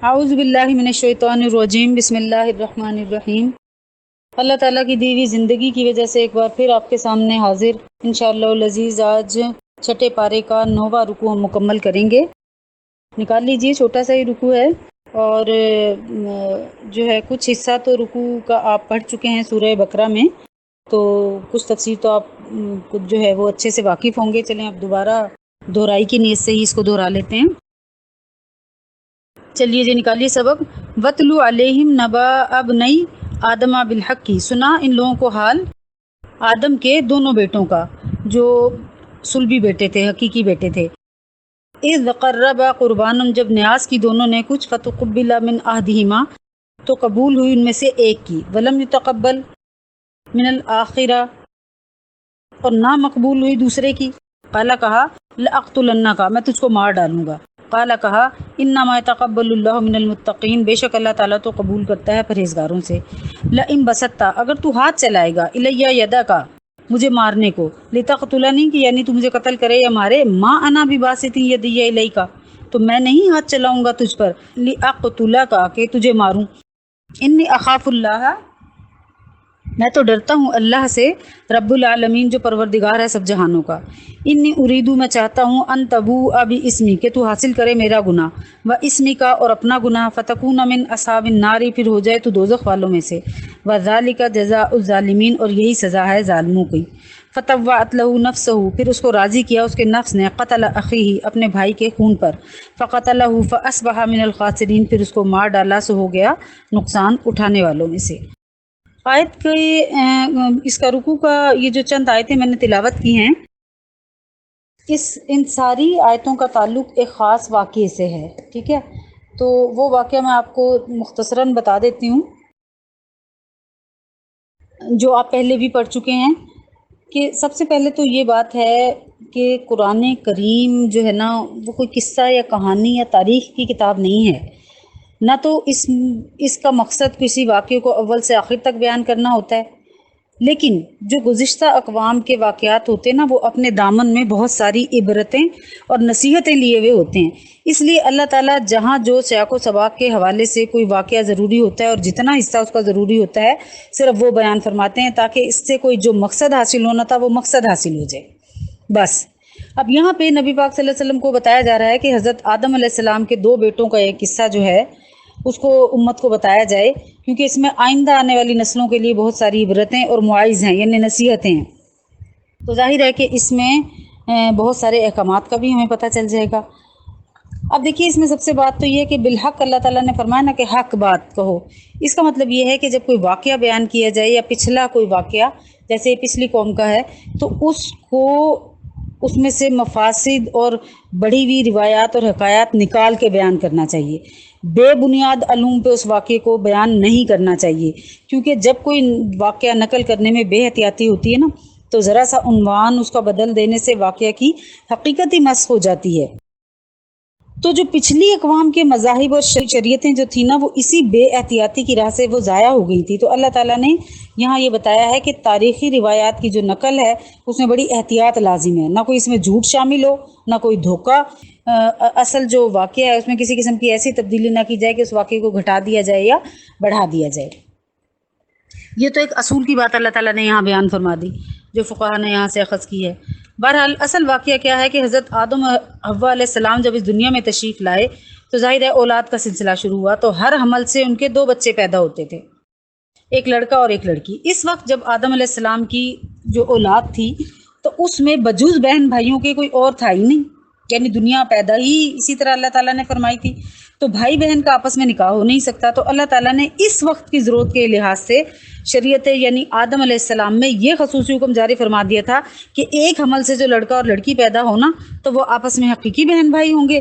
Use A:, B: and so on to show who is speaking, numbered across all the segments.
A: اعوذ باللہ من الشیطان الرجیم، بسم اللہ الرحمن الرحیم۔ اللہ تعالیٰ کی دی ہوئی زندگی کی وجہ سے ایک بار پھر آپ کے سامنے حاضر انشاءاللہ العزیز۔ آج چھٹے پارے کا 9واں رکوع ہم مکمل کریں گے۔ نکال لیجئے، چھوٹا سا ہی رکوع ہے، اور جو ہے کچھ حصہ تو رکوع کا آپ پڑھ چکے ہیں سورہ بقرہ میں، تو کچھ تفسیر تو آپ کچھ جو ہے وہ اچھے سے واقف ہوں گے۔ چلیں اب دوبارہ دہرائی کی نیت سے ہی اس کو دہرا لیتے ہیں۔ چلیے جی، نکالیے سبق۔ وَاتْلُ عَلَيْهِمْ نَبَأَ ابْنَيْ آدَمَ بِالْحَقِّ، سنا ان لوگوں کو حال آدم کے دونوں بیٹوں کا جو صلبی بیٹے تھے، حقیقی بیٹے تھے۔ اِذْ قَرَّبَا قُرْبَانًا، جب نیاز کی دونوں نے کچھ، فَتُقُبِّلَ مِنْ أَحَدِهِمَا، تو قبول ہوئی ان میں سے ایک کی، وَلَمْ يُتَقَبَّلْ مِنَ الْآخِرَةِ، اور نہ مقبول ہوئی دوسرے کی۔ قَالَ، کہا، لَأَقْتُلَنَّكَ، میں تجھ کو مار ڈالوں گا۔ قَالَ، کہا، إِنَّمَا يَتَقَبَّلُ اللَّهُ مِنَ الْمُتَّقِينَ، بے شک اللہ تعالیٰ تو قبول کرتا ہے پرہیزگاروں سے۔ لَئِن بَسَطتَ، اگر تو ہاتھ چلائے گا، إِلَيَّ يَدَكَ، مجھے مارنے کو، لِتَقْتُلَنِي، کہ یعنی تو مجھے قتل کرے یا مارے، مَا أَنَا بِبَاسِطٍ يَدِيَّ إِلَيْكَ، تو میں نہیں ہاتھ چلاؤں گا تجھ پر، لِأَقْتُلَكَ، کہ تجھے ماروں۔ إِنِّي أَخَافُ اللَّهَ، میں تو ڈرتا ہوں اللہ سے، رب العالمین، جو پروردگار ہے سب جہانوں کا۔ انی اریدو، میں چاہتا ہوں، ان تبوء باسمی، کہ تو حاصل کرے میرا گناہ، و اسمی کا، اور اپنا گناہ، فتکون من اصحاب النار، پھر ہو جائے تو دوزخ والوں میں سے، وذالک جزاء الظالمین، اور یہی سزا ہے ظالموں کی۔ فطوعت له نفسہ، پھر اس کو راضی کیا اس کے نفس نے، قتل اخیہ، اپنے بھائی کے خون پر، فقتلہ فاصبح من الخاسرین، پھر اس کو مار ڈالا، سو ہو گیا نقصان اٹھانے والوں میں سے۔ آیت کے اس کا رکوع کا یہ جو چند آیتیں میں نے تلاوت کی ہیں، ان ساری آیتوں کا تعلق ایک خاص واقعے سے ہے، ٹھیک ہے؟ تو وہ واقعہ میں آپ کو مختصراً بتا دیتی ہوں، جو آپ پہلے بھی پڑھ چکے ہیں۔ کہ سب سے پہلے تو یہ بات ہے کہ قرآن کریم جو ہے نا، وہ کوئی قصہ یا کہانی یا تاریخ کی کتاب نہیں ہے، نہ تو اس کا مقصد کسی واقعے کو اول سے آخر تک بیان کرنا ہوتا ہے، لیکن جو گزشتہ اقوام کے واقعات ہوتے ہیں نا، وہ اپنے دامن میں بہت ساری عبرتیں اور نصیحتیں لیے ہوئے ہوتے ہیں۔ اس لیے اللہ تعالیٰ جہاں جو سیاق و سباق کے حوالے سے کوئی واقعہ ضروری ہوتا ہے، اور جتنا حصہ اس کا ضروری ہوتا ہے، صرف وہ بیان فرماتے ہیں، تاکہ اس سے کوئی جو مقصد حاصل ہونا تھا وہ مقصد حاصل ہو جائے، بس۔ اب یہاں پہ نبی پاک صلی اللہ علیہ وسلم کو بتایا جا رہا ہے کہ حضرت آدم علیہ السلام کے دو بیٹوں کا ایک قصہ جو ہے اس کو امت کو بتایا جائے، کیونکہ اس میں آئندہ آنے والی نسلوں کے لیے بہت ساری عبرتیں اور مواعظ ہیں، یعنی نصیحتیں ہیں۔ تو ظاہر ہے کہ اس میں بہت سارے احکامات کا بھی ہمیں پتہ چل جائے گا۔ اب دیکھیے، اس میں سب سے بات تو یہ ہے کہ بالحق، اللہ تعالیٰ نے فرمایا نا کہ حق بات کہو۔ اس کا مطلب یہ ہے کہ جب کوئی واقعہ بیان کیا جائے، یا پچھلا کوئی واقعہ جیسے پچھلی قوم کا ہے، تو اس میں سے مفاسد اور بڑھی ہوئی روایات اور حکایات نکال کے بیان کرنا چاہیے۔ بے بنیاد علوم پہ اس واقعے کو بیان نہیں کرنا چاہیے، کیونکہ جب کوئی واقعہ نقل کرنے میں بے احتیاطی ہوتی ہے نا، تو ذرا سا عنوان اس کا بدل دینے سے واقعہ کی حقیقت ہی مسخ ہو جاتی ہے۔ تو جو پچھلی اقوام کے مذاہب اور شریعتیں جو تھیں نا، وہ اسی بے احتیاطی کی راہ سے وہ ضائع ہو گئی تھی۔ تو اللہ تعالیٰ نے یہاں یہ بتایا ہے کہ تاریخی روایات کی جو نقل ہے، اس میں بڑی احتیاط لازم ہے، نہ کوئی اس میں جھوٹ شامل ہو، نہ کوئی دھوکہ، اصل جو واقعہ ہے اس میں کسی قسم کی ایسی تبدیلی نہ کی جائے کہ اس واقعے کو گھٹا دیا جائے یا بڑھا دیا جائے۔ یہ تو ایک اصول کی بات اللہ تعالیٰ نے یہاں بیان فرما دی، جو فقہا نے یہاں سے اخذ کی ہے۔ بہرحال اصل واقعہ کیا ہے کہ حضرت آدم اور حوا علیہ السلام جب اس دنیا میں تشریف لائے، تو ظاہر ہے اولاد کا سلسلہ شروع ہوا، تو ہر حمل سے ان کے دو بچے پیدا ہوتے تھے، ایک لڑکا اور ایک لڑکی۔ اس وقت جب آدم علیہ السلام کی جو اولاد تھی، تو اس میں بجوز بہن بھائیوں کے کوئی اور تھا ہی نہیں، یعنی دنیا پیدا ہی اسی طرح اللہ تعالیٰ نے فرمائی تھی، تو بھائی بہن کا آپس میں نکاح ہو نہیں سکتا۔ تو اللہ تعالیٰ نے اس وقت کی ضرورت کے لحاظ سے شریعت یعنی آدم علیہ السلام میں یہ خصوصی حکم جاری فرما دیا تھا کہ ایک حمل سے جو لڑکا اور لڑکی پیدا ہونا، تو وہ آپس میں حقیقی بہن بھائی ہوں گے،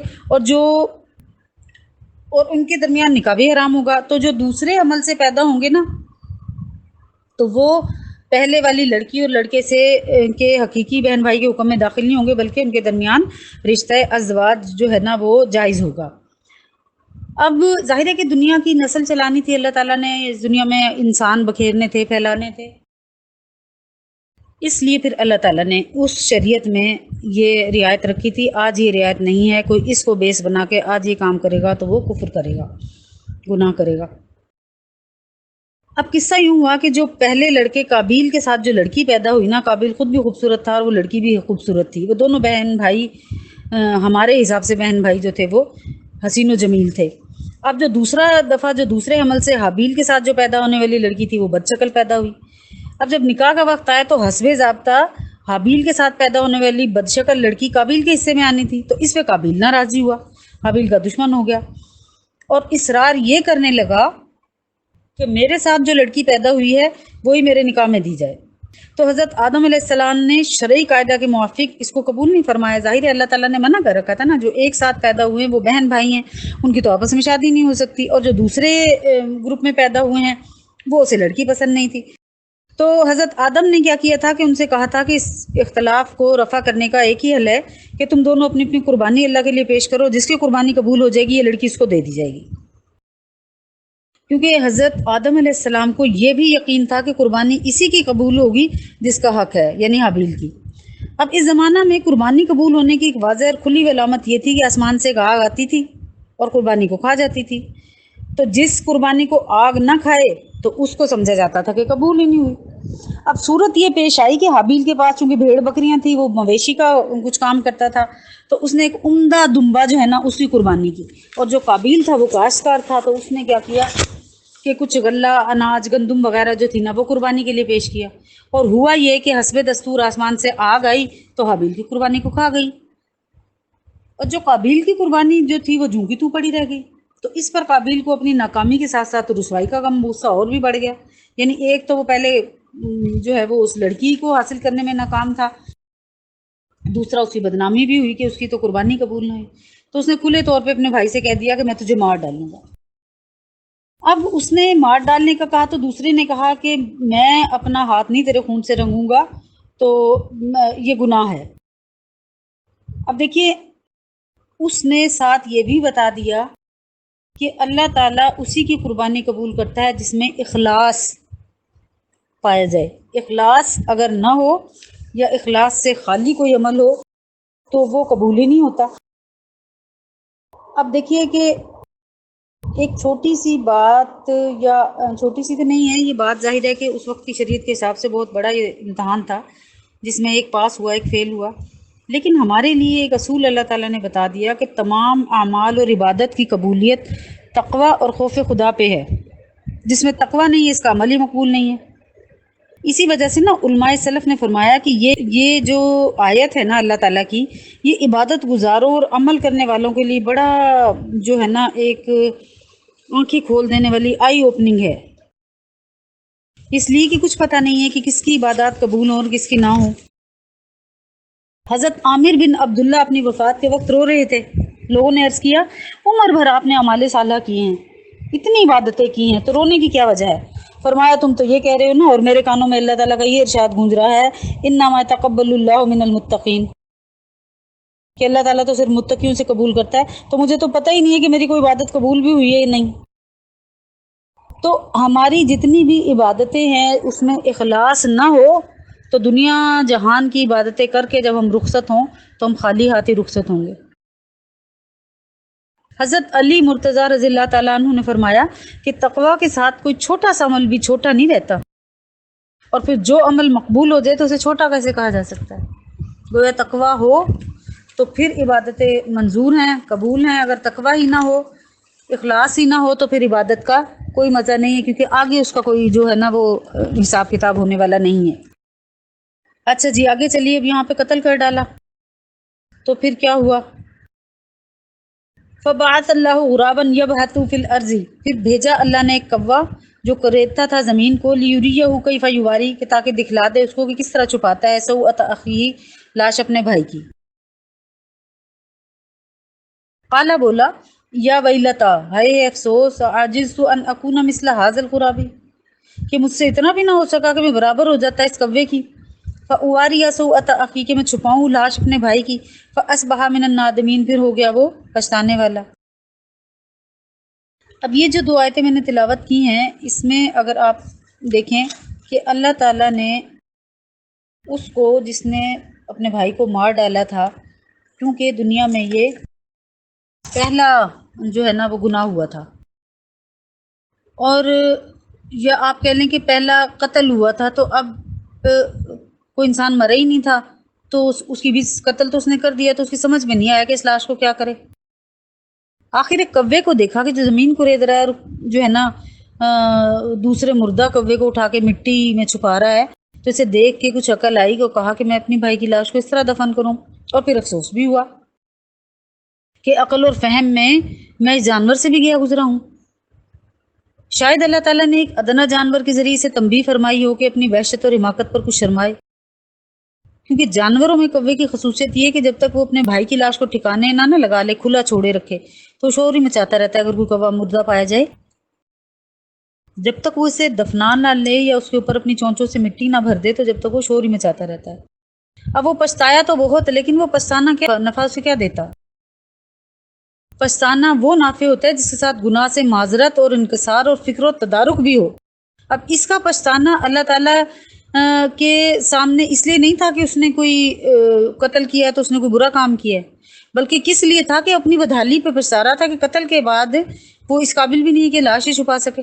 A: اور ان کے درمیان نکاح بھی حرام ہوگا۔ تو جو دوسرے حمل سے پیدا ہوں گے نا، تو وہ پہلے والی لڑکی اور لڑکے سے کے حقیقی بہن بھائی کے حکم میں داخل نہیں ہوں گے، بلکہ ان کے درمیان رشتہ ازواج جو ہے نا وہ جائز ہوگا۔ اب ظاہر ہے کہ دنیا کی نسل چلانی تھی، اللہ تعالیٰ نے اس دنیا میں انسان بکھیرنے تھے، پھیلانے تھے، اس لیے پھر اللہ تعالیٰ نے اس شریعت میں یہ رعایت رکھی تھی. آج یہ رعایت نہیں ہے. کوئی اس کو بیس بنا کے آج یہ کام کرے گا تو وہ کفر کرے گا، گناہ کرے گا. اب قصہ یوں ہوا کہ جو پہلے لڑکے قابیل کے ساتھ جو لڑکی پیدا ہوئی نا، قابیل خود بھی خوبصورت تھا اور وہ لڑکی بھی خوبصورت تھی. وہ دونوں بہن بھائی ہمارے حساب سے بہن بھائی جو تھے وہ حسین و جمیل تھے. اب جو دوسرا دفعہ جو دوسرے حمل سے حابیل کے ساتھ جو پیدا ہونے والی لڑکی تھی وہ بد شکل پیدا ہوئی. اب جب نکاح کا وقت آیا تو حسب ضابطہ حابیل کے ساتھ پیدا ہونے والی بد شکل لڑکی قابیل کے حصے میں آنی تھی. تو اس پہ قابیل ناراضی ہوا، حابیل کا دشمن ہو گیا اور اصرار یہ کرنے لگا کہ میرے ساتھ جو لڑکی پیدا ہوئی ہے وہی میرے نکاح میں دی جائے. تو حضرت آدم علیہ السلام نے شرعی قاعدہ کے موافق اس کو قبول نہیں فرمایا. ظاہر ہے اللہ تعالیٰ نے منع کر رکھا تھا نا، جو ایک ساتھ پیدا ہوئے ہیں وہ بہن بھائی ہیں، ان کی تو آپس میں شادی نہیں ہو سکتی، اور جو دوسرے گروپ میں پیدا ہوئے ہیں وہ اسے لڑکی پسند نہیں تھی. تو حضرت آدم نے کیا کیا تھا کہ ان سے کہا تھا کہ اس اختلاف کو رفع کرنے کا ایک ہی حل ہے کہ تم دونوں اپنی اپنی قربانی اللہ کے لیے پیش کرو، جس کی قربانی قبول ہو جائے گی یہ لڑکی اس کو دے دی جائے گی. کیونکہ حضرت آدم علیہ السلام کو یہ بھی یقین تھا کہ قربانی اسی کی قبول ہوگی جس کا حق ہے، یعنی حابیل کی. اب اس زمانہ میں قربانی قبول ہونے کی ایک واضح اور کھلی علامت یہ تھی کہ آسمان سے ایک آگ آتی تھی اور قربانی کو کھا جاتی تھی. تو جس قربانی کو آگ نہ کھائے تو اس کو سمجھا جاتا تھا کہ قبول ہی نہیں ہوئی. اب صورت یہ پیش آئی کہ حابیل کے پاس چونکہ بھیڑ بکریاں تھیں، وہ مویشی کا کچھ کام کرتا تھا، تو اس نے ایک عمدہ دمبا جو ہے نا اس کی قربانی کی. اور جو قابیل تھا وہ کاشتکار تھا، تو اس نے کیا کیا کہ کچھ غلہ، اناج، گندم وغیرہ جو تھی نا وہ قربانی کے لیے پیش کیا. اور ہوا یہ کہ حسب دستور آسمان سے آگ آئی تو حابیل کی قربانی کو کھا گئی، اور جو قابیل کی قربانی جو تھی وہ جوں کی توں پڑی رہ گئی. تو اس پر قابیل کو اپنی ناکامی کے ساتھ ساتھ رسوائی کا غم غصہ اور بھی بڑھ گیا. یعنی ایک تو وہ پہلے جو ہے وہ اس لڑکی کو حاصل کرنے میں ناکام تھا، دوسرا اس کی بدنامی بھی ہوئی کہ اس کی تو قربانی قبول نہ ہوئی. تو اس نے کھلے طور پہ اپنے بھائی سے کہہ دیا کہ میں تجھے مار ڈالوں گا. اب اس نے مار ڈالنے کا کہا تو دوسرے نے کہا کہ میں اپنا ہاتھ نہیں تیرے خون سے رنگوں گا، تو یہ گناہ ہے. اب دیکھیے اس نے ساتھ یہ بھی بتا دیا کہ اللہ تعالیٰ اسی کی قربانی قبول کرتا ہے جس میں اخلاص پایا جائے. اخلاص اگر نہ ہو یا اخلاص سے خالی کوئی عمل ہو تو وہ قبول ہی نہیں ہوتا. اب دیکھیے کہ ایک چھوٹی سی بات، یا چھوٹی سی تو نہیں ہے یہ بات، ظاہر ہے کہ اس وقت کی شریعت کے حساب سے بہت بڑا یہ امتحان تھا جس میں ایک پاس ہوا ایک فیل ہوا. لیکن ہمارے لیے ایک اصول اللہ تعالیٰ نے بتا دیا کہ تمام اعمال اور عبادت کی قبولیت تقوی اور خوف خدا پہ ہے. جس میں تقوی نہیں ہے اس کا عمل ہی مقبول نہیں ہے. اسی وجہ سے نا علماء سلف نے فرمایا کہ یہ جو آیت ہے نا اللہ تعالیٰ کی، یہ عبادت گزاروں اور عمل کرنے والوں کے لیے بڑا جو ہے نا ایک آنکھیں کھول دینے والی آئی اوپننگ ہے. اس لیے کہ کچھ پتہ نہیں ہے کہ کس کی عبادات قبول ہوں اور کس کی نہ ہوں. حضرت عامر بن عبداللہ اپنی وفات کے وقت رو رہے تھے. لوگوں نے عرض کیا عمر بھر آپ نے اعمال صالحہ کیے ہیں، اتنی عبادتیں کی ہیں، تو رونے کی کیا وجہ ہے؟ فرمایا تم تو یہ کہہ رہے ہو نا، اور میرے کانوں میں اللہ تعالیٰ کا یہ ارشاد گونج رہا ہے انما يتقبل اللہ من المتقین، کہ اللہ تعالیٰ تو صرف متقیوں سے قبول کرتا ہے. تو مجھے تو پتہ ہی نہیں ہے کہ میری کوئی عبادت قبول بھی ہوئی ہے یا نہیں. تو ہماری جتنی بھی عبادتیں ہیں اس میں اخلاص نہ ہو تو دنیا جہان کی عبادتیں کر کے جب ہم رخصت ہوں تو ہم خالی ہاتھی رخصت ہوں گے. حضرت علی مرتضیٰ رضی اللہ تعالیٰ عنہ نے فرمایا کہ تقوی کے ساتھ کوئی چھوٹا سا عمل بھی چھوٹا نہیں رہتا، اور پھر جو عمل مقبول ہو جائے تو اسے چھوٹا کیسے کہا جا سکتا ہے؟ گویا تقوی ہو تو پھر عبادتیں منظور ہیں، قبول ہیں. اگر تقوی ہی نہ ہو، اخلاص ہی نہ ہو، تو پھر عبادت کا کوئی مزہ نہیں ہے، کیونکہ آگے اس کا کوئی جو ہے نا وہ حساب کتاب ہونے والا نہیں ہے. اچھا جی آگے چلیے. اب یہاں پہ قتل کر ڈالا تو پھر کیا ہوا؟ فبعث اللہ غرابا یبحث فی الارض، پھر بھیجا اللہ نے ایک کوا جو کریدتا تھا زمین کو، لیریہ کیف یواری، کہ تاکہ دکھلا دے اس کو کہ کس طرح چھپاتا ہے سوءۃ اخیہ، لاش اپنے بھائی کی. قالا بولا یا ویلتا، ہائے افسوس، عاجزت ان اکون مثل ھذا الغراب، کہ مجھ سے اتنا بھی نہ ہو سکا کہ میں برابر ہو جاتا اس کوے کی. فاواری سوءۃ اخی، کہ میں چھپاؤں لاش اپنے بھائی کی. فاصبح من النادمین، پھر ہو گیا وہ پچھتانے والا. اب یہ جو دو آیتیں میں نے تلاوت کی ہیں اس میں اگر آپ دیکھیں کہ اللہ تعالیٰ نے اس کو جس نے اپنے بھائی کو مار ڈالا تھا، کیونکہ دنیا میں یہ پہلا جو ہے نا وہ گناہ ہوا تھا، اور یا آپ کہہ لیں کہ پہلا قتل ہوا تھا، تو اب کوئی انسان مرا ہی نہیں تھا، تو اس کی بھی قتل تو اس نے کر دیا، تو اس کی سمجھ میں نہیں آیا کہ اس لاش کو کیا کرے۔ آخر ایک کوے کو دیکھا کہ جو زمین کو ریت رہا ہے، اور جو ہے نا دوسرے مردہ کوے کو اٹھا کے مٹی میں چھپا رہا ہے، تو اسے دیکھ کے کچھ عقل آئی، کو کہا کہ میں اپنی بھائی کی لاش کو اس طرح دفن کروں، اور پھر افسوس بھی ہوا کہ عقل اور فہم میں اس جانور سے بھی گیا گزرا ہوں۔ شاید اللہ تعالیٰ نے ایک ادنا جانور کے ذریعے سے تنبیہ فرمائی ہو کہ اپنی وحشت اور حماقت پر کچھ شرمائے، کیونکہ جانوروں میں کوے کی خصوصیت یہ ہے کہ جب تک وہ اپنے بھائی کی لاش کو ٹھکانے نہ لگا لے، کھلا چھوڑے رکھے، تو شور ہی مچاتا رہتا ہے اگر کوئی کوا مردہ پایا جائے۔ جب تک وہ اسے دفنا نہ لے یا اس کے اوپر اپنی چونچوں سے مٹی نہ بھر دے، تو جب تک وہ شور ہی مچاتا رہتا ہے۔ اب وہ پچھتایا تو بہت، لیکن وہ پچھتانا کیا نفع اسے کیا دیتا؟ پچھتانا وہ نافع ہوتا ہے جس کے ساتھ گناہ سے معذرت اور انکسار اور فکر و تدارک بھی ہو۔ اب اس کا پچھتانا اللہ تعالیٰ کے سامنے اس لیے نہیں تھا کہ اس نے کوئی قتل کیا ہے تو اس نے کوئی برا کام کیا ہے، بلکہ کس لیے تھا کہ اپنی بدحالی پہ پچھتا رہا تھا کہ قتل کے بعد وہ اس قابل بھی نہیں کہ لاش ہی چھپا سکے۔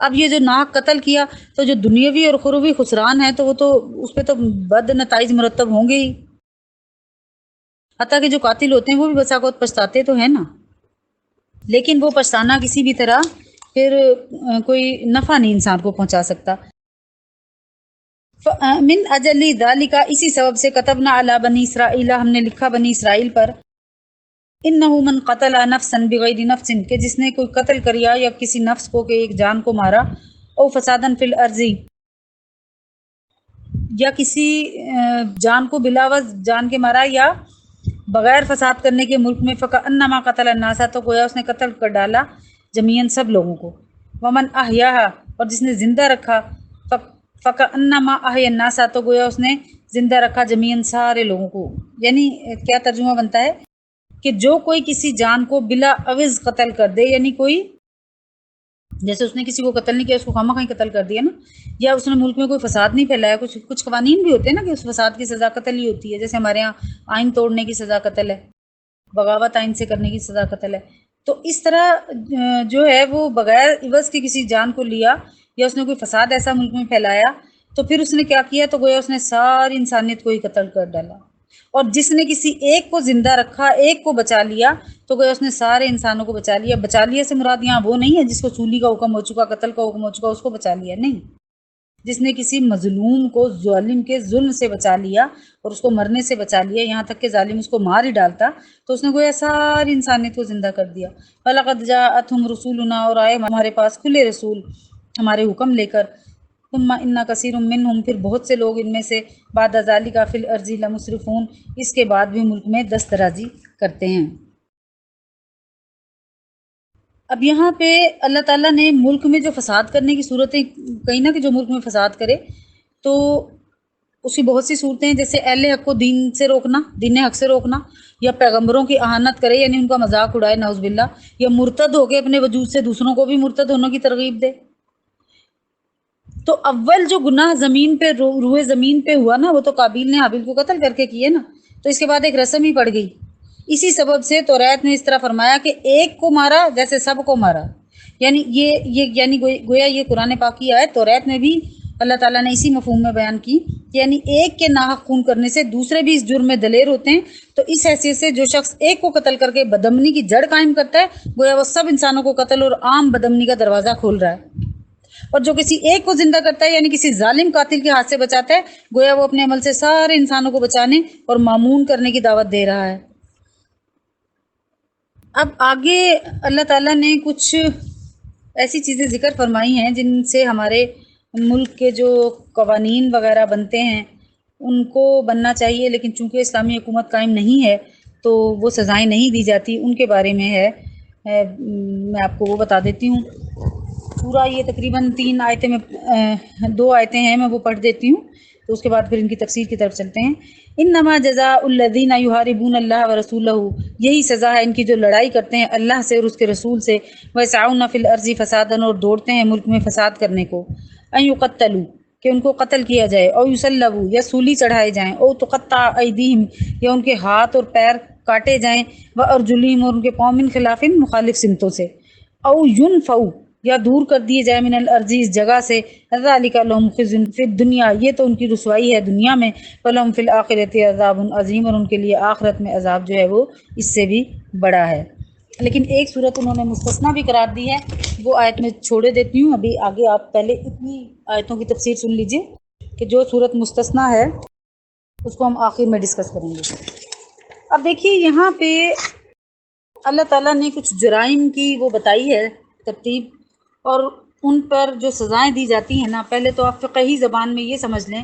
A: اب یہ جو ناحق قتل کیا، تو جو دنیاوی اور اخروی خسران ہے، تو وہ تو اس پہ تو بد نتائج مرتب ہوں گے ہی، حتیٰ کہ جو قاتل ہوتے ہیں وہ بھی بسا اوقات پچھتاتے تو ہیں نا، لیکن وہ پچھتانا کسی بھی طرح پھر کوئی نفع نہیں انسان کو پہنچا سکتا۔ من اجل ذالک، اسی سبب سے کتبنا علی بنی اسرائیل، ہم نے لکھا بنی اسرائیل پر، انہ من قتل نفسا بغیر نفس، کہ جس نے کوئی قتل کریا یا کسی نفس کو، کہ ایک جان کو مارا، او فسادا فی الارض، یا کسی جان کو بلاوز جان کے مارا یا بغیر فساد کرنے کے ملک میں، فکأنما قتل الناس، تو گویا اس نے قتل کر ڈالا جمیعاً سب لوگوں کو، ومن احیاها، اور جس نے زندہ رکھا، فکأنما احیا الناس، تو گویا اس نے زندہ رکھا جمیعاً سارے لوگوں کو۔ یعنی کیا ترجمہ بنتا ہے کہ جو کوئی کسی جان کو بلا عوض قتل کر دے، یعنی کوئی جیسے اس نے کسی کو قتل نہیں کیا، اس کو خواہ مخواہ قتل کر دیا نا، یا اس نے ملک میں کوئی فساد نہیں پھیلایا، کچھ قوانین بھی ہوتے ہیں نا کہ اس فساد کی سزا قتل ہی ہوتی ہے، جیسے ہمارے ہاں آئین توڑنے کی سزا قتل ہے، بغاوت آئین سے کرنے کی سزا قتل ہے، تو اس طرح جو ہے وہ بغیر عوض کے کسی جان کو لیا، یا اس نے کوئی فساد ایسا ملک میں پھیلایا، تو پھر اس نے کیا کیا، تو گویا اس نے ساری انسانیت کو ہی قتل کر ڈالا، اور جس نے کسی ایک کو زندہ رکھا، ایک کو بچا لیا، تو گویا اس نے سارے انسانوں کو بچا لیا۔ بچا لیا سے مراد یہاں وہ نہیں ہے جس کو سولی کا حکم ہو چکا، قتل کا حکم ہو چکا، اس کو بچا لیا نہیں، جس نے کسی مظلوم کو ظالم کے ظلم سے بچا لیا اور اس کو مرنے سے بچا لیا، یہاں تک کہ ظالم اس کو مار ہی ڈالتا، تو اس نے گویا ساری انسانیت کو زندہ کر دیا۔ فَلَقَدْ جَاءَتْهُمْ رُسُولُنَا، اور آئے ہمارے پاس کھلے رسول ہمارے حکم لے کر، ثُمَّ إِنَّ كَثِيرٌ مِّنْهُمْ، پھر بہت سے لوگ ان میں سے، بعد ذَلِكَ فِي الْأَرْضِ لَمُسْرِفُونَ، اس کے بعد بھی ملک میں دست درازی کرتے ہیں۔ اب یہاں پہ اللہ تعالیٰ نے ملک میں جو فساد کرنے کی صورتیں کہیں نا، کہ جو ملک میں فساد کرے، تو اس کی بہت سی صورتیں ہیں، جیسے اہل حق کو دین سے روکنا، دین حق سے روکنا، یا پیغمبروں کی اہانت کرے یعنی ان کا مذاق اڑائے نعوذ باللہ، یا مرتد ہو کے اپنے وجود سے دوسروں کو بھی مرتد ہونے کی ترغیب دے۔ تو اول جو گناہ زمین پہ روئے زمین پہ ہوا نا، وہ تو قابیل نے حابیل کو قتل کر کے کیے نا، تو اس کے بعد ایک رسم ہی پڑ گئی۔ اسی سبب سے توریت نے اس طرح فرمایا کہ ایک کو مارا جیسے سب کو مارا، یعنی یعنی گویا یہ قرآن پاک کی آیت توریت میں بھی اللہ تعالیٰ نے اسی مفہوم میں بیان کی، یعنی ایک کے ناحق خون کرنے سے دوسرے بھی اس جرم میں دلیر ہوتے ہیں، تو اس حیثیت سے جو شخص ایک کو قتل کر کے بدامنی کی جڑ قائم کرتا ہے، گویا وہ سب انسانوں کو قتل اور عام بدامنی کا دروازہ کھول رہا ہے، اور جو کسی ایک کو زندہ کرتا ہے یعنی کسی ظالم قاتل کے ہاتھ سے بچاتا ہے، گویا وہ اپنے عمل سے سارے انسانوں کو بچانے اور معمون کرنے کی دعوت دے رہا ہے۔ اب آگے اللہ تعالیٰ نے کچھ ایسی چیزیں ذکر فرمائی ہیں جن سے ہمارے ملک کے جو قوانین وغیرہ بنتے ہیں ان کو بننا چاہیے، لیکن چونکہ اسلامی حکومت قائم نہیں ہے تو وہ سزائیں نہیں دی جاتی، ان کے بارے میں ہے، میں آپ کو وہ بتا دیتی ہوں۔ پورا یہ تقریباً 3 آیتیں میں 2 آیتیں ہیں، میں وہ پڑھ دیتی ہوں، تو اس کے بعد پھر ان کی تفسیر کی طرف چلتے ہیں۔ انما جزاء الذین یحاربون اللہ ورسولہ، یہی سزا ہے ان کی جو لڑائی کرتے ہیں اللہ سے اور اس کے رسول سے، ویسعون فی الارض فسادا، اور دوڑتے ہیں ملک میں فساد کرنے کو، ان یقتلوا، کہ ان کو قتل کیا جائے، او یصلبوا یا سولی چڑھائے جائیں، او تقطع ایدیہم یا ان کے ہاتھ اور پیر کاٹے جائیں، و ارجلہم اور ان کے پاؤں من خلاف مخالف سمتوں سے، او ینفوا یا دور کر دیے جائے من الارض اس جگہ سے، ذالک لہم خزی فی الدنیا یہ تو ان کی رسوائی ہے دنیا میں، ولہم فی الآخرۃ عذاب عظیم اور ان کے لیے آخرت میں عذاب جو ہے وہ اس سے بھی بڑا ہے۔ لیکن ایک صورت انہوں نے مستثنا بھی قرار دی ہے، وہ آیت میں چھوڑے دیتی ہوں، ابھی آگے آپ پہلے اتنی آیتوں کی تفسیر سن لیجئے کہ جو صورت مستثنا ہے اس کو ہم آخر میں ڈسکس کریں گے۔ اب دیکھیے یہاں پہ اللہ تعالیٰ نے کچھ جرائم کی وہ بتائی ہے ترتیب، اور ان پر جو سزائیں دی جاتی ہیں نا، پہلے تو آپ فقہی زبان میں یہ سمجھ لیں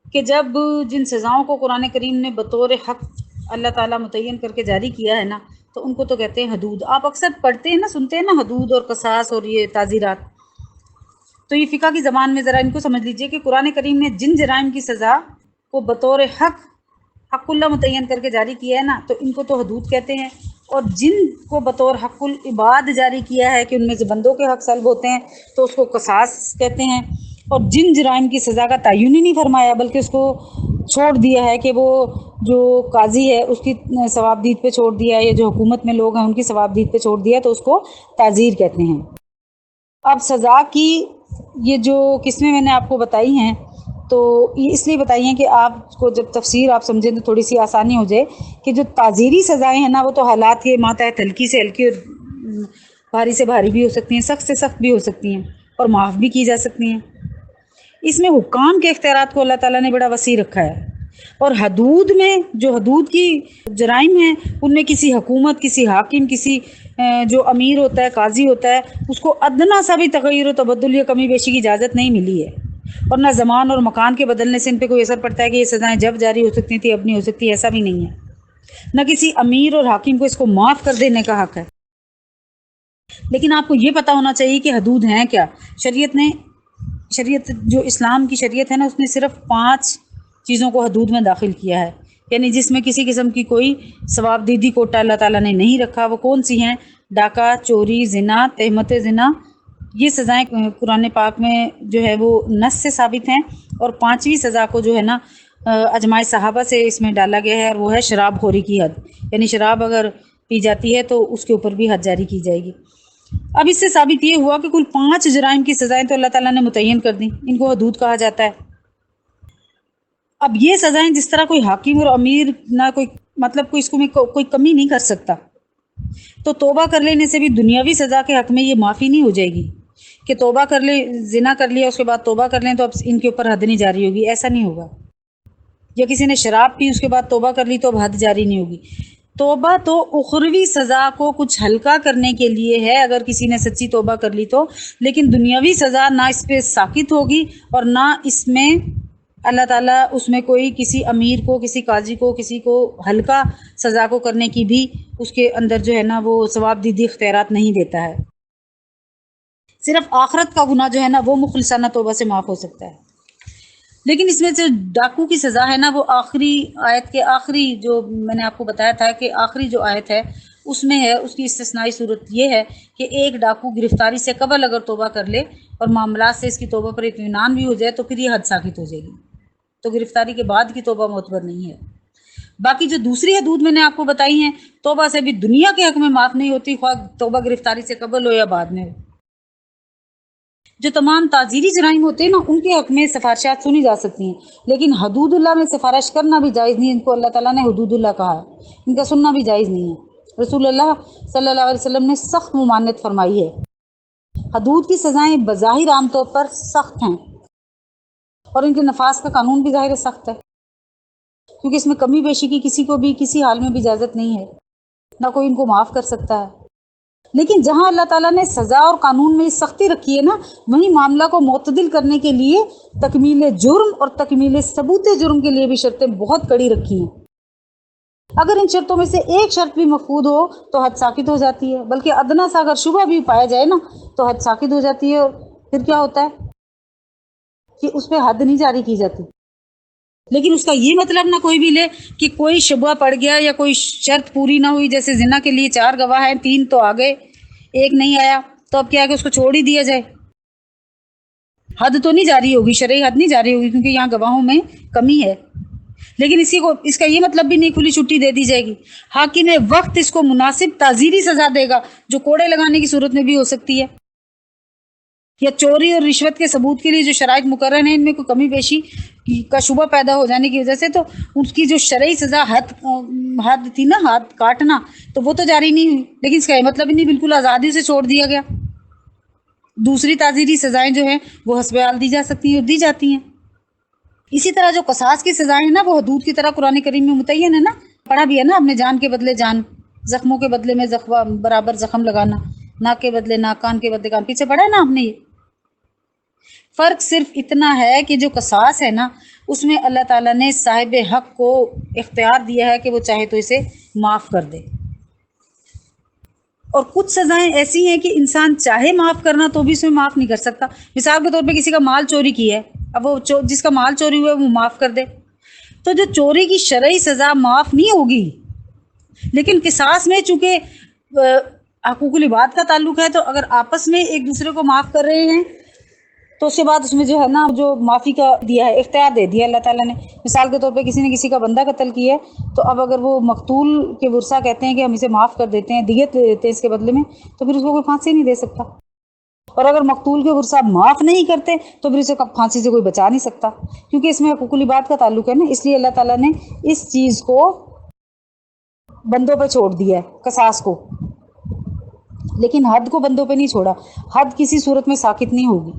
A: کہ جب جن سزاؤں کو قرآن کریم نے بطور حق اللہ تعالیٰ متعین کر کے جاری کیا ہے نا، تو ان کو تو کہتے ہیں حدود۔ آپ اکثر پڑھتے ہیں نا، سنتے ہیں نا حدود اور قصاص اور یہ تعزیرات، تو یہ فقہ کی زبان میں ذرا ان کو سمجھ لیجئے کہ قرآن کریم نے جن جرائم کی سزا کو بطور حق اللہ متعین کر کے جاری کیا ہے نا، تو ان کو تو حدود کہتے ہیں، اور جن کو بطور حق العباد جاری کیا ہے کہ ان میں سے بندوں کے حق سلب ہوتے ہیں تو اس کو قصاص کہتے ہیں، اور جن جرائم کی سزا کا تعین ہی نہیں فرمایا بلکہ اس کو چھوڑ دیا ہے کہ وہ جو قاضی ہے اس کی ثواب دید پہ چھوڑ دیا ہے، یا جو حکومت میں لوگ ہیں ان کی ثواب دید پہ چھوڑ دیا ہے، تو اس کو تعزیر کہتے ہیں۔ اب سزا کی یہ جو قسمیں میں نے آپ کو بتائی ہیں، تو یہ اس لیے بتائی ہیں کہ آپ کو جب تفسیر آپ سمجھیں تو تھوڑی سی آسانی ہو جائے کہ جو تعزیری سزائیں ہیں نا، وہ تو حالات کے ماتحت ہلکی سے ہلکی اور بھاری سے بھاری بھی ہو سکتی ہیں، سخت سے سخت بھی ہو سکتی ہیں، اور معاف بھی کی جا سکتی ہیں۔ اس میں حکام کے اختیارات کو اللہ تعالیٰ نے بڑا وسیع رکھا ہے، اور حدود میں جو حدود کی جرائم ہیں ان میں کسی حکومت، کسی حاکم، کسی جو امیر ہوتا ہے، قاضی ہوتا ہے، اس کو ادنا سا بھی تغیر و تبدل یا کمی بیشی کی اجازت نہیں ملی ہے، اور نہ زمان اور مکان کے بدلنے سے ان پہ کوئی اثر پڑتا ہے کہ یہ سزائیں جب جاری ہو سکتی تھی اب نہیں ہو سکتی، ایسا بھی نہیں ہے۔ نہ کسی امیر اور حاکم کو اس کو معاف کر دینے کا حق ہے۔ لیکن آپ کو یہ پتہ ہونا چاہیے کہ حدود ہیں کیا۔ شریعت جو اسلام کی شریعت ہے نا، اس نے صرف 5 چیزوں کو حدود میں داخل کیا ہے، یعنی جس میں کسی قسم کی کوئی ثواب دیدی کوٹا اللہ تعالیٰ نے نہیں رکھا۔ وہ کون سی ہیں؟ ڈاکہ، چوری، زنا، تہمت زنا، یہ سزائیں قرآن پاک میں جو ہے وہ نص سے ثابت ہیں، اور 5ویں سزا کو جو ہے نا اجماع صحابہ سے اس میں ڈالا گیا ہے، اور وہ ہے شراب خوری کی حد، یعنی شراب اگر پی جاتی ہے تو اس کے اوپر بھی حد جاری کی جائے گی۔ اب اس سے ثابت یہ ہوا کہ کل 5 جرائم کی سزائیں تو اللہ تعالیٰ نے متعین کر دیں، ان کو حدود کہا جاتا ہے۔ اب یہ سزائیں جس طرح کوئی حاکم اور امیر نہ کوئی مطلب کوئی اس کو میں کوئی کمی نہیں کر سکتا، تو توبہ کر لینے سے بھی دنیاوی سزا کے حق میں یہ معافی نہیں ہو جائے گی کہ توبہ کر لے، زنا کر لیا اس کے بعد توبہ کر لیں تو اب ان کے اوپر حد نہیں جاری ہوگی، ایسا نہیں ہوگا۔ یا کسی نے شراب پی اس کے بعد توبہ کر لی تو اب حد جاری نہیں ہوگی۔ توبہ تو اخروی سزا کو کچھ ہلکا کرنے کے لیے ہے اگر کسی نے سچی توبہ کر لی تو، لیکن دنیاوی سزا نہ اس پہ ساقط ہوگی، اور نہ اس میں اللہ تعالیٰ اس میں کوئی کسی امیر کو، کسی قاضی کو، کسی کو ہلکا سزا کو کرنے کی بھی اس کے اندر جو ہے نا وہ ثواب دیدی اختیارات نہیں دیتا ہے۔ صرف آخرت کا گناہ جو ہے نا وہ مخلصانہ توبہ سے معاف ہو سکتا ہے۔ لیکن اس میں جو ڈاکو کی سزا ہے نا، وہ آخری آیت کے آخری جو میں نے آپ کو بتایا تھا کہ آخری جو آیت ہے اس میں ہے، اس کی استثنائی صورت یہ ہے کہ ایک ڈاکو گرفتاری سے قبل اگر توبہ کر لے اور معاملات سے اس کی توبہ پر اطمینان بھی ہو جائے تو پھر یہ حد ساقط ہو جائے گی، تو گرفتاری کے بعد کی توبہ معتبر نہیں ہے۔ باقی جو دوسری حدود میں نے آپ کو بتائی ہیں، توبہ سے بھی دنیا کے حق میں معاف نہیں ہوتی، خواہ توبہ گرفتاری سے قبل ہو یا بعد میں ہو۔ جو تمام تعزیری جرائم ہوتے ہیں نا، ان کے حق میں سفارشات سنی جا سکتی ہیں، لیکن حدود اللہ میں سفارش کرنا بھی جائز نہیں، ان کو اللہ تعالیٰ نے حدود اللہ کہا ہے، ان کا سننا بھی جائز نہیں ہے۔ رسول اللہ صلی اللہ علیہ وسلم نے سخت ممانعت فرمائی ہے۔ حدود کی سزائیں بظاہر عام طور پر سخت ہیں، اور ان کے نفاذ کا قانون بھی ظاہر سخت ہے، کیونکہ اس میں کمی بیشی کی کسی کو بھی کسی حال میں بھی اجازت نہیں ہے، نہ کوئی ان کو معاف کر سکتا ہے۔ لیکن جہاں اللہ تعالیٰ نے سزا اور قانون میں سختی رکھی ہے نا، وہیں معاملہ کو معتدل کرنے کے لیے تکمیل جرم اور تکمیل ثبوت جرم کے لیے بھی شرطیں بہت کڑی رکھی ہیں۔ اگر ان شرطوں میں سے ایک شرط بھی مفقود ہو تو حد ساقط ہو جاتی ہے، بلکہ ادنا سا اگر شبہ بھی پایا جائے نا تو حد ساقط ہو جاتی ہے، اور پھر کیا ہوتا ہے کہ اس پہ حد نہیں جاری کی جاتی۔ لیکن اس کا یہ مطلب نہ کوئی بھی لے کہ کوئی شبہ پڑ گیا یا کوئی شرط پوری نہ ہوئی، جیسے زنا کے لیے 4 گواہ ہیں، 3 تو آ گئے، 1 نہیں آیا، تو اب کیا ہے کہ اس کو چھوڑ ہی دیا جائے۔ حد تو نہیں جاری ہوگی، شرعی حد نہیں جاری ہوگی کیونکہ یہاں گواہوں میں کمی ہے، لیکن اس کا یہ مطلب بھی نہیں کھلی چھٹی دے دی جائے گی۔ حاکم وقت اس کو مناسب تعزیری سزا دے گا جو کوڑے لگانے کی صورت میں بھی ہو سکتی ہے، یا چوری اور رشوت کے ثبوت کے لیے جو شرائط مقرر ہیں ان میں کوئی کمی بیشی کا شبہ پیدا ہو جانے کی وجہ سے تو اس کی جو شرعی سزا حد تھی نا، ہاتھ کاٹنا، تو وہ تو جاری نہیں ہوئی، لیکن اس کا یہ مطلب ہی نہیں بالکل آزادی سے چھوڑ دیا گیا۔ دوسری تعزیری سزائیں جو ہیں وہ حسب حال دی جا سکتی ہیں اور دی جاتی ہیں۔ اسی طرح جو قصاص کی سزائیں ہیں نا وہ حدود کی طرح قرآن کریم میں متعین ہے نا، پڑھا بھی ہے نا، اپنے جان کے بدلے جان، زخموں کے بدلے میں زخم برابر زخم لگانا، ناک کے بدلے ناک، کان کے بدلے کان، پیچھے پڑھا ہے نا آپ نے۔ یہ فرق صرف اتنا ہے کہ جو قصاص ہے نا اس میں اللہ تعالیٰ نے صاحب حق کو اختیار دیا ہے کہ وہ چاہے تو اسے معاف کر دے، اور کچھ سزائیں ایسی ہیں کہ انسان چاہے معاف کرنا تو بھی اس میں معاف نہیں کر سکتا۔ مثال کے طور پہ کسی کا مال چوری کیا ہے، اب وہ جس کا مال چوری ہوا ہے وہ معاف کر دے، تو جو چوری کی شرعی سزا معاف نہیں ہوگی، لیکن قصاص میں چونکہ حقوق العباد کا تعلق ہے، تو اگر آپس میں ایک دوسرے کو معاف کر رہے ہیں تو اس کے بعد اس میں جو ہے نا جو معافی کا دیا ہے، اختیار دے دیا اللہ تعالیٰ نے۔ مثال کے طور پہ کسی نے کسی کا بندہ قتل کیا ہے، تو اب اگر وہ مقتول کے ورثہ کہتے ہیں کہ ہم اسے معاف کر دیتے ہیں، دیت دے دیتے ہیں اس کے بدلے میں، تو پھر اس کو کوئی پھانسی نہیں دے سکتا، اور اگر مقتول کے ورثہ معاف نہیں کرتے تو پھر اسے پھانسی سے کوئی بچا نہیں سکتا، کیونکہ اس میں حقوق العباد کا تعلق ہے نا، اس لیے اللہ تعالیٰ نے اس چیز کو بندوں پہ چھوڑ دیا ہے، قصاص کو، لیکن حد کو بندوں پہ نہیں چھوڑا۔ حد کسی صورت میں ساکت نہیں ہوگی،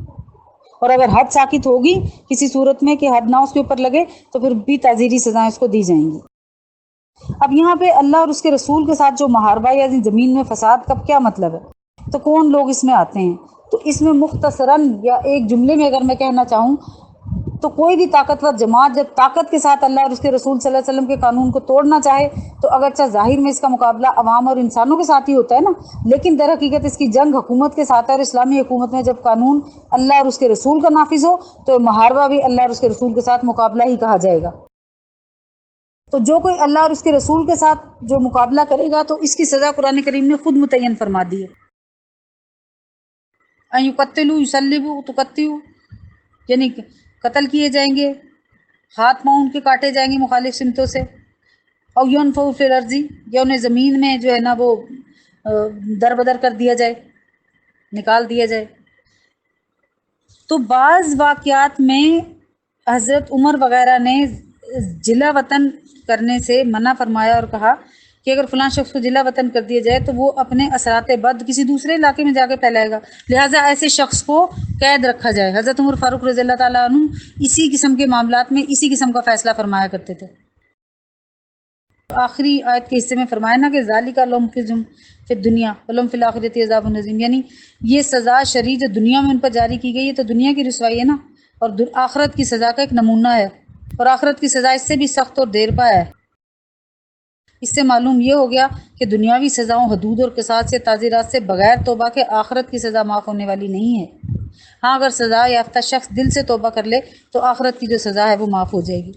A: اور اگر حد ساکت ہوگی کسی صورت میں کہ حد نہ اس کے اوپر لگے تو پھر بھی تعزیری سزائیں اس کو دی جائیں گی۔ اب یہاں پہ اللہ اور اس کے رسول کے ساتھ جو محاربہ یا زمین میں فساد کا کیا مطلب ہے، تو کون لوگ اس میں آتے ہیں؟ تو اس میں مختصراً یا ایک جملے میں اگر میں کہنا چاہوں تو کوئی بھی طاقتور جماعت جب طاقت کے ساتھ اللہ اور اس کے رسول صلی اللہ علیہ وسلم کے قانون کو توڑنا چاہے تو اگرچہ ظاہر میں اس کا مقابلہ عوام اور انسانوں کے ساتھ ہی ہوتا ہے نا، لیکن در حقیقت اس کی جنگ حکومت کے ساتھ ہے، اور اسلامی حکومت میں جب قانون اللہ اور اس کے رسول کا نافذ ہو تو محاربہ بھی اللہ اور اس کے رسول کے ساتھ مقابلہ ہی کہا جائے گا۔ تو جو کوئی اللہ اور اس کے رسول کے ساتھ جو مقابلہ کرے گا تو اس کی سزا قرآن کریم نے خود متعین فرما دی ہے۔ ان یقتلوا یسلبوا تقتلوا، یعنی قتل کیے جائیں گے، ہاتھ پاؤں ان کے کاٹے جائیں گے مخالف سمتوں سے، اور ينفوا فی الارض، یا انہیں زمین میں جو ہے نا وہ در بدر کر دیا جائے، نکال دیا جائے۔ تو بعض واقعات میں حضرت عمر وغیرہ نے جلا وطن کرنے سے منع فرمایا اور کہا کہ اگر فلاں شخص کو جلا وطن کر دیا جائے تو وہ اپنے اثرات بد کسی دوسرے علاقے میں جا کے پھیلائے گا، لہٰذا ایسے شخص کو قید رکھا جائے۔ حضرت عمر فاروق رضی اللہ تعالیٰ عنہ اسی قسم کے معاملات میں اسی قسم کا فیصلہ فرمایا کرتے تھے۔ آخری آیت کے حصے میں فرمایا نا کہ ذالک لہم خزی فی الدنیا ولہم فی الآخرۃ عذاب عظیم، یعنی یہ سزا شرعی جو دنیا میں ان پر جاری کی گئی ہے تو دنیا کی رسوائی ہے نا، اور آخرت کی سزا کا ایک نمونہ ہے، اور آخرت کی سزا اس سے بھی سخت اور دیر پا ہے۔ اس سے معلوم یہ ہو گیا کہ دنیاوی سزاؤں، حدود اور قصاص سے تعزیرات سے بغیر توبہ کے آخرت کی سزا معاف ہونے والی نہیں ہے۔ ہاں اگر سزا یافتہ شخص دل سے توبہ کر لے تو آخرت کی جو سزا ہے وہ معاف ہو جائے گی۔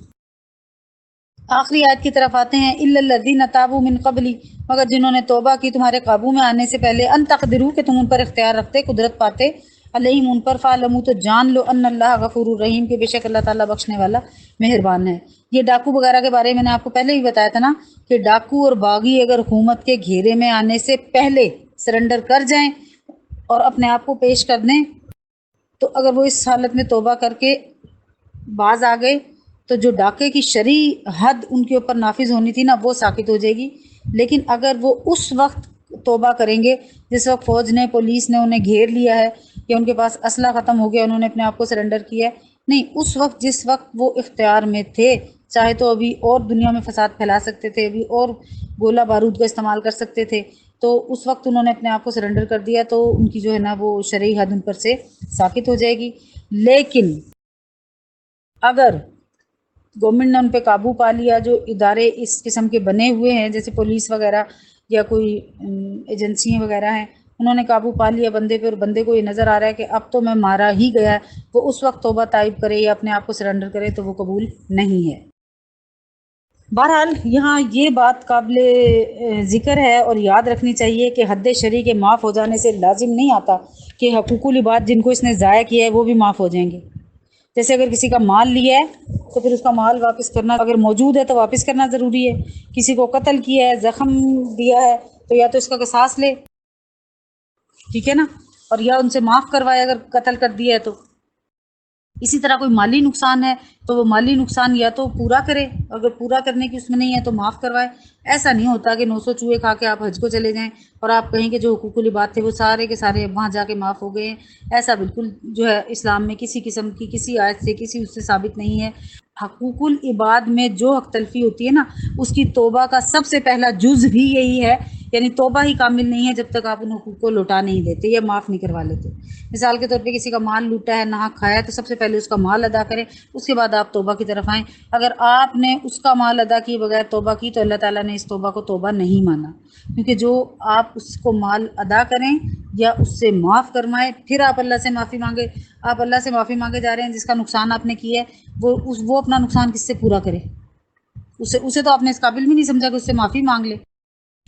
A: آخری آیت کی طرف آتے ہیں، الا الذین تابوا من قبل، مگر جنہوں نے توبہ کی تمہارے قابو میں آنے سے پہلے، ان تقدروا کہ تم ان پر اختیار رکھتے، قدرت پاتے، علیہم ان پر، فاعلموا تو جان لو، ان اللہ غفور الرحیم کہ بے شک اللہ تعالیٰ بخشنے والا مہربان ہے۔ یہ ڈاکو وغیرہ کے بارے میں نے آپ کو پہلے ہی بتایا تھا نا کہ ڈاکو اور باغی اگر حکومت کے گھیرے میں آنے سے پہلے سرنڈر کر جائیں اور اپنے آپ کو پیش کر دیں، تو اگر وہ اس حالت میں توبہ کر کے باز آ گئے تو جو ڈاکے کی شرعی حد ان کے اوپر نافذ ہونی تھی نا وہ ساقط ہو جائے گی، لیکن اگر وہ اس وقت توبہ کریں گے جس وقت فوج نے، پولیس نے انہیں گھیر لیا ہے یا ان کے پاس اسلحہ ختم ہو گیا، انہوں نے اپنے آپ کو سرنڈر کیا ہے، نہیں، اس وقت جس وقت وہ اختیار میں تھے، چاہے تو ابھی اور دنیا میں فساد پھیلا سکتے تھے، ابھی اور گولہ بارود کا استعمال کر سکتے تھے، تو اس وقت انہوں نے اپنے آپ کو سرنڈر کر دیا تو ان کی جو ہے نا وہ شرعی حد ان پر سے ساقط ہو جائے گی۔ لیکن اگر گورنمنٹ نے ان پہ قابو پا لیا، جو ادارے اس قسم کے بنے ہوئے ہیں جیسے پولیس وغیرہ یا کوئی ایجنسیاں وغیرہ ہیں، انہوں نے قابو پا لیا بندے پہ، اور بندے کو یہ نظر آ رہا ہے کہ اب تو میں مارا ہی گیا ہے، وہ اس وقت توبہ طائب کرے یا اپنے آپ کو سرنڈر کرے تو وہ قبول نہیں ہے۔ بہرحال یہاں یہ بات قابل ذکر ہے اور یاد رکھنی چاہیے کہ حد شرعی کے معاف ہو جانے سے لازم نہیں آتا کہ حقوق العباد جن کو اس نے ضائع کیا ہے وہ بھی معاف ہو جائیں گے. جیسے اگر کسی کا مال لیا ہے تو پھر اس کا مال واپس کرنا اگر موجود ہے تو واپس کرنا ضروری ہے. کسی کو قتل کیا ہے، زخم دیا ہے، تو یا تو اس کا قصاص لے، ٹھیک ہے نا، اور یا ان سے معاف کروائے اگر قتل کر دیا ہے تو. اسی طرح کوئی مالی نقصان ہے تو وہ مالی نقصان یا تو پورا کرے، اگر پورا کرنے کی اس میں نہیں ہے تو معاف کروائے. ایسا نہیں ہوتا کہ 900 چوہے کھا کے آپ حج کو چلے جائیں اور آپ کہیں کہ جو حقوق العباد تھے وہ سارے کے سارے وہاں جا کے معاف ہو گئے ہیں. ایسا بالکل جو ہے اسلام میں کسی قسم کی کسی آیت سے کسی اس سے ثابت نہیں ہے. حقوق العباد میں جو حق تلفی ہوتی ہے نا، اس کی توبہ کا سب سے پہلا جز بھی یہی ہے. یعنی توبہ ہی کامل نہیں ہے جب تک آپ ان حقوق کو لوٹا نہیں دیتے یا معاف نہیں کروا لیتے. مثال کے طور پہ کسی کا مال لوٹا ہے، ناحق کھایا ہے، تو سب سے پہلے اس کا مال ادا کریں، اس کے بعد آپ توبہ کی طرف آئیں. اگر آپ نے اس کا مال ادا کیے بغیر توبہ کی تو اللہ تعالیٰ نے اس توبہ کو توبہ نہیں مانا. کیونکہ جو آپ اس کو مال ادا کریں یا اس سے معاف کروائیں پھر آپ اللہ سے معافی مانگے. آپ اللہ سے معافی مانگے جا رہے ہیں، جس کا نقصان آپ نے کیا ہے وہ اپنا نقصان کس سے پورا کرے؟ اسے تو آپ نے اس قابل بھی نہیں سمجھا کہ اس سے معافی مانگ لے.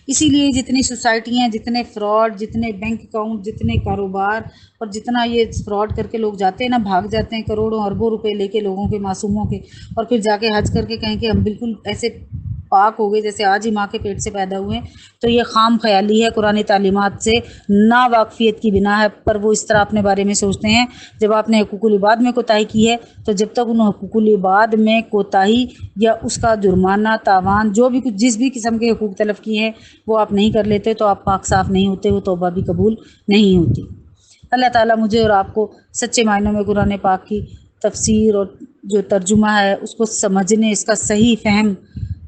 A: اسی لیے جتنی سوسائٹیاں، جتنے فراڈ، جتنے بینک اکاؤنٹ، جتنے کاروبار اور جتنا یہ فراڈ کر کے لوگ جاتے ہیں نا، بھاگ جاتے ہیں کروڑوں اربوں روپے لے کے لوگوں کے، معصوموں کے، اور پھر جا کے حج کر کے کہیں کہ ہم بالکل ایسے پاک ہو گئے جیسے آج ہی ماں کے پیٹ سے پیدا ہوئے ہیں. تو یہ خام خیالی ہے، قرآن تعلیمات سے نا واقفیت کی بنا ہے پر وہ اس طرح اپنے بارے میں سوچتے ہیں. جب آپ نے حقوق العباد میں کوتاہی کی ہے تو جب تک ان حقوق العباد میں کوتاہی یا اس کا جرمانہ، تاوان، جو بھی کچھ جس بھی قسم کے حقوق تلف کیے ہیں وہ آپ نہیں کر لیتے تو آپ پاک صاف نہیں ہوتے، وہ توبہ بھی قبول نہیں ہوتی. اللہ تعالیٰ مجھے اور آپ کو سچے معنوں میں قرآن پاک کی تفسیر اور جو ترجمہ ہے اس کو سمجھنے، اس کا صحیح فہم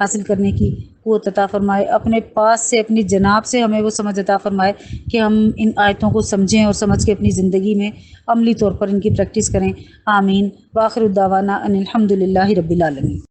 A: حاصل کرنے کی قوت عطا فرمائے. اپنے پاس سے، اپنی جناب سے ہمیں وہ سمجھ عطا فرمائے کہ ہم ان آیتوں کو سمجھیں اور سمجھ کے اپنی زندگی میں عملی طور پر ان کی پریکٹس کریں. آمین. وآخر الدعوانا ان الحمد للہ رب العالمین.